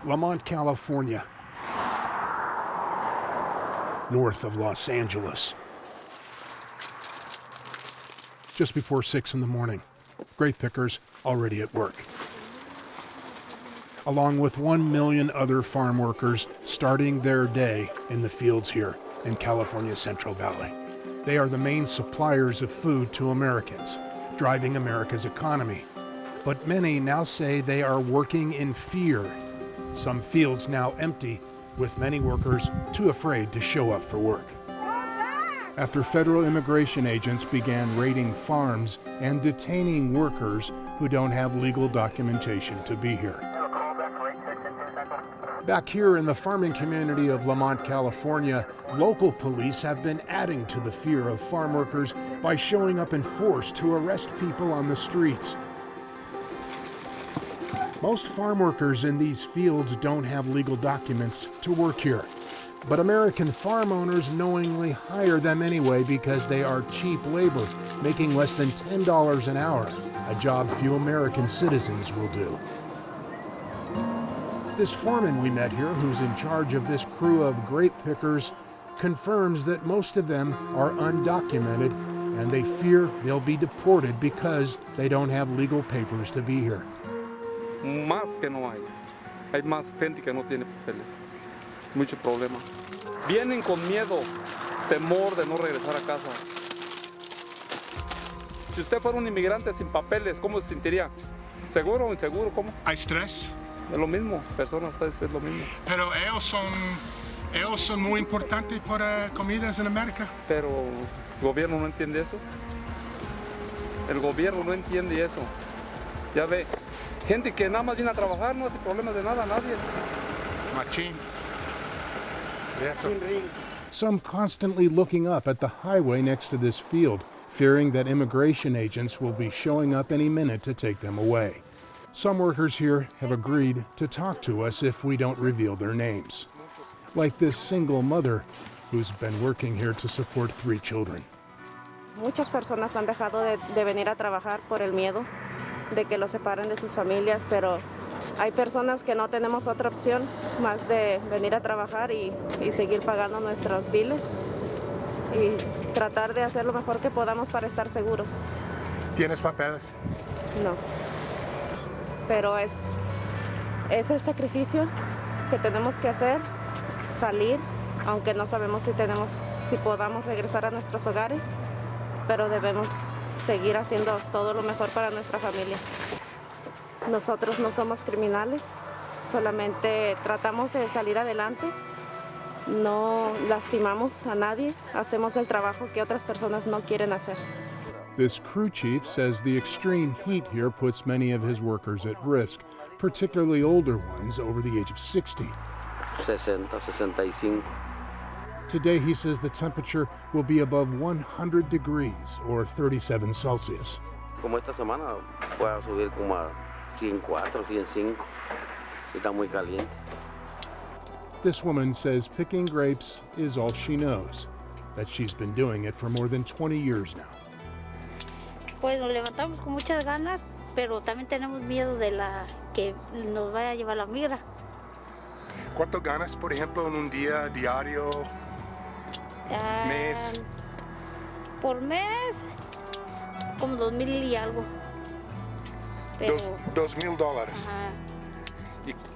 Lamont, California, north of Los Angeles. Just before 6 in the morning, grape pickers already at work, along with 1 million other farm workers starting their day in the fields here in California's Central Valley. They are the main suppliers of food to Americans, driving America's economy. But many now say they are working in fear. Some fields now empty, with many workers too afraid to show up for work. After federal immigration agents began raiding farms and detaining workers who don't have legal documentation to be here. Back here in the farming community of Lamont, California, local police have been adding to the fear of farm workers by showing up in force to arrest people on the streets. Most farm workers in these fields don't have legal documents to work here, but American farm owners knowingly hire them anyway because they are cheap labor, making less than $10 an hour, a job few American citizens will do. This foreman we met here, who's in charge of this crew of grape pickers, confirms that most of them are undocumented and they fear they'll be deported because they don't have legal papers to be here. Más que no hay. Hay más gente que no tiene papeles. Mucho problema. Vienen con miedo, temor de no regresar a casa. Si usted fuera un inmigrante sin papeles, ¿cómo se sentiría? ¿Seguro o inseguro? ¿Cómo? Hay estrés. Es lo mismo, personas es lo mismo. Pero ellos son muy importantes para comidas en América. Pero el gobierno no entiende eso. El gobierno no entiende eso. Ya ve, gente que nada más viene a trabajar, no hace problemas de nada a nadie. Machín. Eso. Some constantly looking up at the highway next to this field, fearing that immigration agents will be showing up any minute to take them away. Some workers here have agreed to talk to us if we don't reveal their names, like this single mother who's been working here to support 3 children. Muchas personas han dejado de venir a trabajar por el miedo de que los separen de sus familias, pero hay personas que no tenemos otra opción más de venir a trabajar y seguir pagando nuestros biles y tratar de hacer lo mejor que podamos para estar seguros. ¿Tienes papeles? No. Pero es el sacrificio que tenemos que hacer, salir, aunque no sabemos si podamos regresar a nuestros hogares, pero debemos seguir haciendo todo lo mejor para nuestra familia. Nosotros no somos criminales, solamente tratamos de salir adelante, no lastimamos a nadie, hacemos el trabajo que otras personas no quieren hacer. This crew chief says the extreme heat here puts many of his workers at risk, particularly older ones over the age of 60. 65. Today, he says the temperature will be above 100 degrees or 37 Celsius. Como esta semana puede subir como a 104, 105. Está muy caliente. This woman says picking grapes is all she knows, that she's been doing it for more than 20 years now. Pues nos levantamos con muchas ganas, pero también tenemos miedo de la que nos vaya a llevar la migra. ¿Cuánto ganas, por ejemplo, en un día diario, mes? Por mes, como 2,000 y algo. Pero, $2,000. Ajá.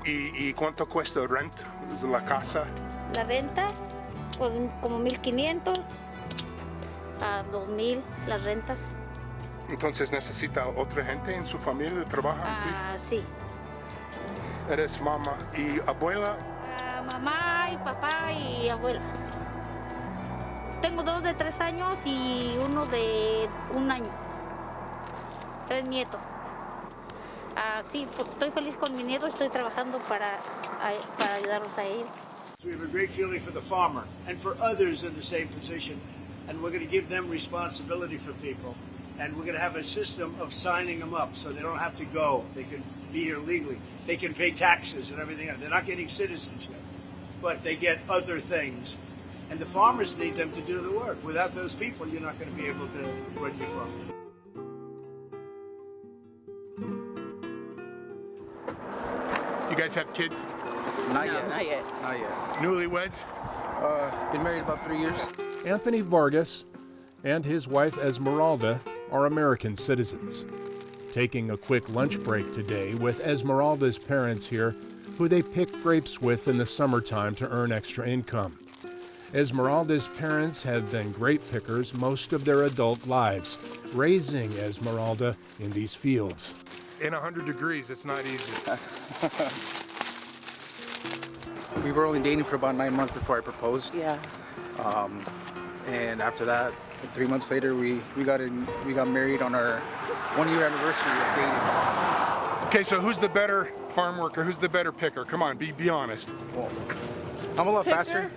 ¿Y cuánto cuesta el rent de la casa? La renta, pues como 1,500 a 2,000 las rentas. Entonces necesita otra gente en su familia, trabajan, ¿sí? Sí. Eres mamá y abuela. Mamá y papá y abuela. Tengo 2 de 3 años y uno de 1 año. 3 nietos. Sí, pues estoy feliz con mi nieto, estoy trabajando para ayudarlos a ellos. We have a great feeling for the farmer and for others in the same position, and we're going to give them responsibility for people, and we're going to have a system of signing them up so they don't have to go. They can be here legally. They can pay taxes and everything else. They're not getting citizenship, but they get other things. And the farmers need them to do the work. Without those people, you're not going to be able to run your farm. You guys have kids? Not yet. Newlyweds? Been married about 3 years. Anthony Vargas and his wife Esmeralda are American citizens. Taking a quick lunch break today with Esmeralda's parents here, who they pick grapes with in the summertime to earn extra income. Esmeralda's parents have been grape pickers most of their adult lives, raising Esmeralda in these fields. In 100 degrees, it's not easy. We were only dating for about 9 months before I proposed. Yeah. And after that, 3 months later, we got married on our 1-year anniversary of dating. Okay, so who's the better farm worker? Who's the better picker? Come on, be honest. Well, I'm a lot faster.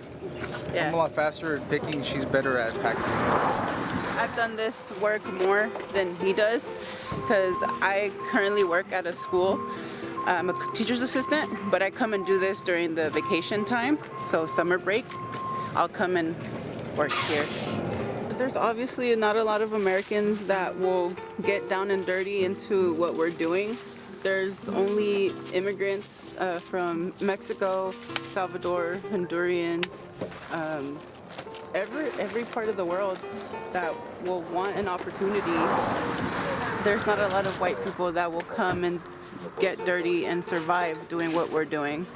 Yeah. I'm a lot faster at picking. She's better at packaging. I've done this work more than he does because I currently work at a school. I'm a teacher's assistant, but I come and do this during the vacation time, so summer break. I'll come and work here. There's obviously not a lot of Americans that will get down and dirty into what we're doing. There's only immigrants from Mexico, Salvador, Hondurans, every part of the world that will want an opportunity. There's not a lot of white people that will come and get dirty and survive doing what we're doing.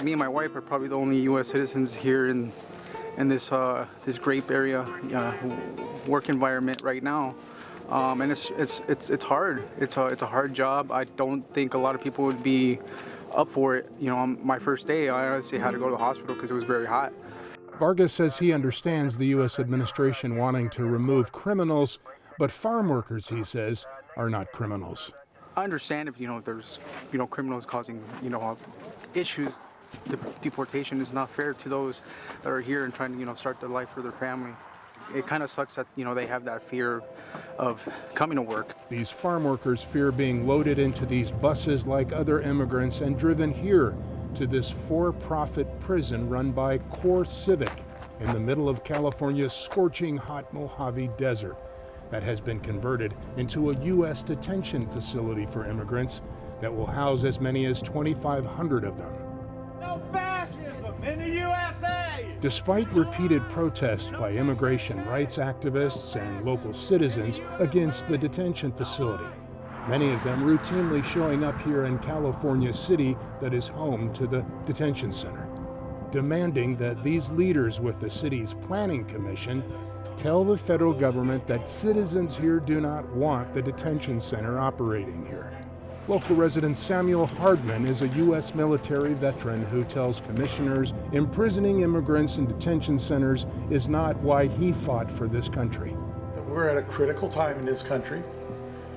Me and my wife are probably the only U.S. citizens here in this grape area work environment right now, and it's hard. It's a hard job. I don't think a lot of people would be up for it. You know, on my first day, I honestly had to go to the hospital because it was very hot. Vargas says he understands the U.S. administration wanting to remove criminals, but farm workers, he says, are not criminals. I understand if there's criminals causing issues. Deportation is not fair to those that are here and trying to start their life for their family. It kind of sucks that they have that fear of coming to work. These farm workers fear being loaded into these buses like other immigrants and driven here to this for-profit prison run by Core Civic in the middle of California's scorching hot Mojave Desert that has been converted into a U.S. detention facility for immigrants that will house as many as 2,500 of them. No fascism in the USA! Despite repeated protests by immigration rights activists and local citizens against the detention facility, many of them routinely showing up here in California City that is home to the detention center, demanding that these leaders with the city's planning commission tell the federal government that citizens here do not want the detention center operating here. Local resident Samuel Hardman is a U.S. military veteran who tells commissioners imprisoning immigrants in detention centers is not why he fought for this country. We're at a critical time in this country.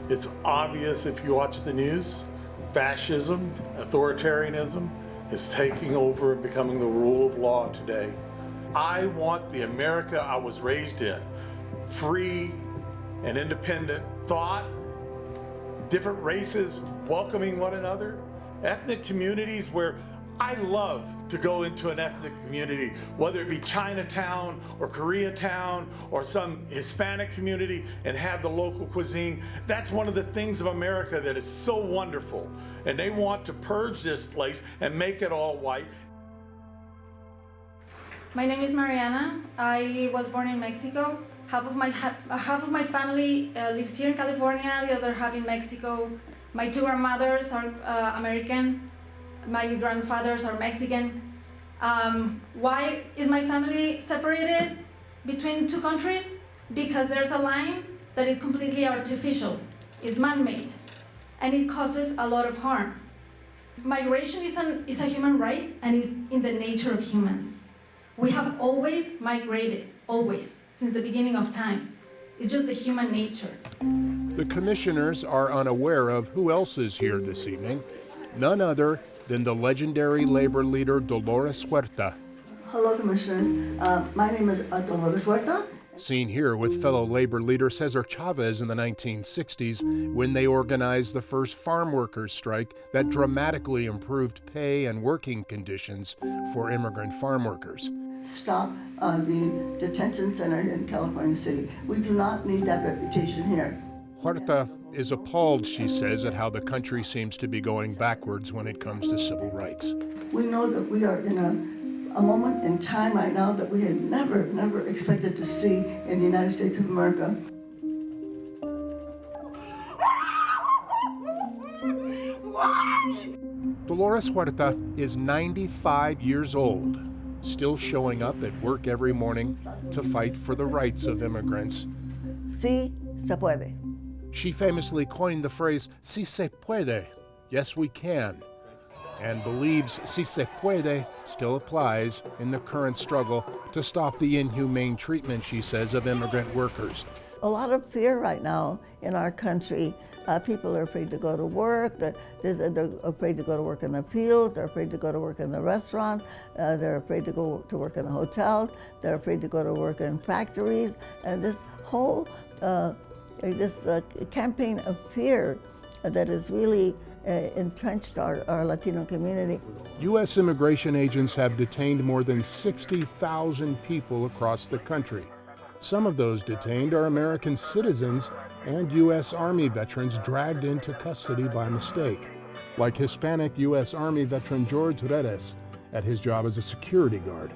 It's obvious if you watch the news, fascism, authoritarianism is taking over and becoming the rule of law today. I want the America I was raised in, free and independent thought, different races welcoming one another, ethnic communities where I love to go into an ethnic community, whether it be Chinatown or Koreatown or some Hispanic community, and have the local cuisine. That's one of the things of America that is so wonderful. And they want to purge this place and make it all white. My name is Mariana. I was born in Mexico. Half of my family lives here in California, the other half in Mexico. My two grandmothers are American. My grandfathers are Mexican. Why is my family separated between two countries? Because there's a line that is completely artificial. It's man-made, and it causes a lot of harm. Migration is a human right, and is in the nature of humans. We have always migrated, always, since the beginning of times. It's just the human nature. The commissioners are unaware of who else is here this evening, none other than the legendary labor leader Dolores Huerta. Hello, commissioners. My name is Dolores Huerta. Seen here with fellow labor leader Cesar Chavez in the 1960s when they organized the first farm workers strike that dramatically improved pay and working conditions for immigrant farm workers. Stop the detention center in California City. We do not need that reputation here. Huerta is appalled, she says, at how the country seems to be going backwards when it comes to civil rights. We know that we are in a moment in time right now that we had never expected to see in the United States of America. Dolores Huerta is 95 years old, still showing up at work every morning to fight for the rights of immigrants. Sí se puede. She famously coined the phrase, si se puede, yes we can, and believes si se puede still applies in the current struggle to stop the inhumane treatment, she says, of immigrant workers. A lot of fear right now in our country. People are afraid to go to work, they're afraid to go to work in the fields, they're afraid to go to work in the restaurant, they're afraid to go to work in the hotels, they're afraid to go to work in factories, and this whole campaign of fear that has really entrenched our Latino community. U.S. immigration agents have detained more than 60,000 people across the country. Some of those detained are American citizens and U.S. Army veterans dragged into custody by mistake, like Hispanic U.S. Army veteran George Redes at his job as a security guard.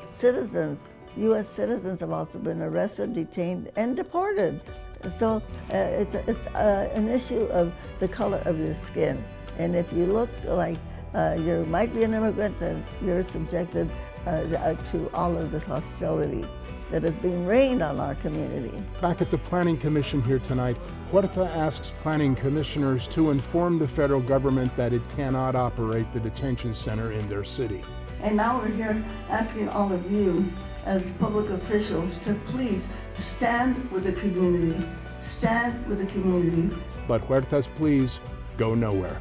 Citizens, U.S. citizens have also been arrested, detained, and deported. So it's an issue of the color of your skin. And if you look like you might be an immigrant, then you're subjected to all of this hostility that is being rained on our community. Back at the Planning Commission here tonight, Huerta asks planning commissioners to inform the federal government that it cannot operate the detention center in their city. And now we're here asking all of you as public officials to please stand with the community. Stand with the community. But Huerta's pleas go nowhere.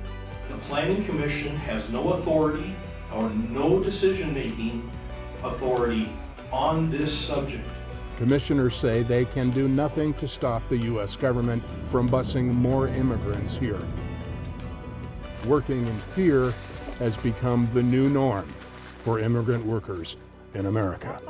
The Planning Commission has no authority or no decision-making authority on this subject. Commissioners say they can do nothing to stop the U.S. government from busing more immigrants here. Working in fear has become the new norm for immigrant workers in America.